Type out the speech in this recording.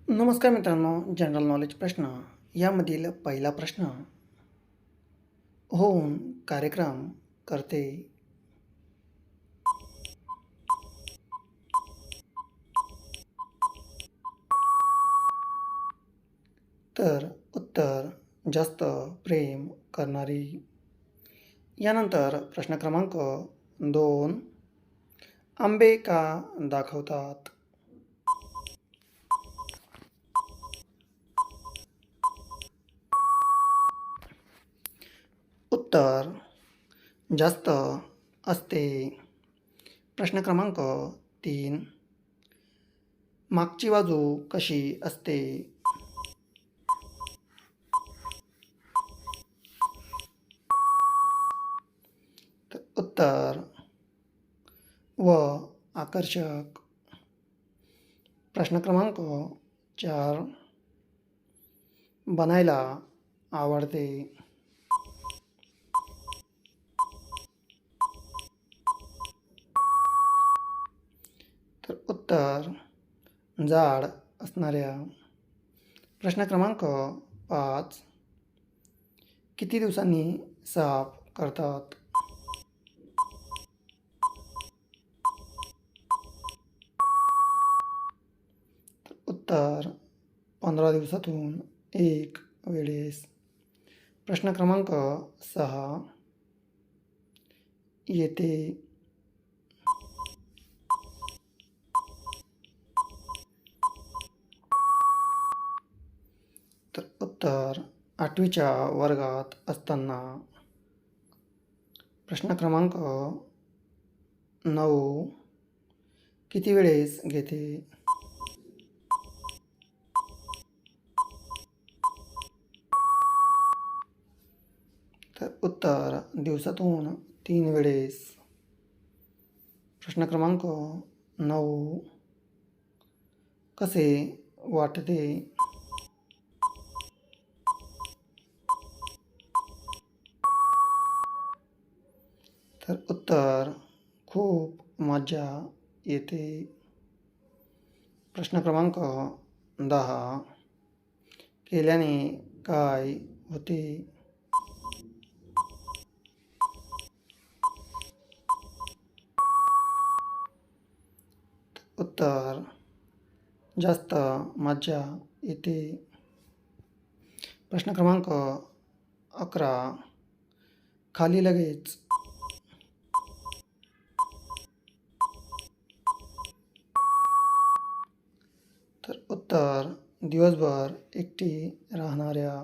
नमस्कार मित्रांनो, general knowledge प्रश्न यामधील पहिला प्रश्न. होऊन कार्यक्रम करते. तर उत्तर जास्त प्रेम करणारी. यानंतर प्रश्न क्रमांक 2. आंबे का दाखवतात? उत्तर जास्त असते. प्रश्न क्रमांक 3. मागची बाजू कशी असते? तर उत्तर व आकर्षक. प्रश्न क्रमांक 4. बनायला आवडते. तर उत्तर जाड असणाऱ्या. प्रश्न क्रमांक 5. किती दिवसांनी साफ करतात? तर उत्तर 15 दिवसातून 1 वेळेस. प्रश्न क्रमांक 6. येते. तर उत्तर 8वीच्या वर्गात असताना. प्रश्न क्रमांक 9. किती वेळेस घेते? तर उत्तर दिवसातून 3 वेळेस. प्रश्न क्रमांक 9. कसे वाटते? तर उत्तर खूप मजा येते. प्रश्न क्रमांक 10. केल्याने काय होते? उत्तर जास्त मजा येते. प्रश्न क्रमांक 11. खाली लगेच. तर उत्तर दिवसभर एकटी राहणाऱ्या.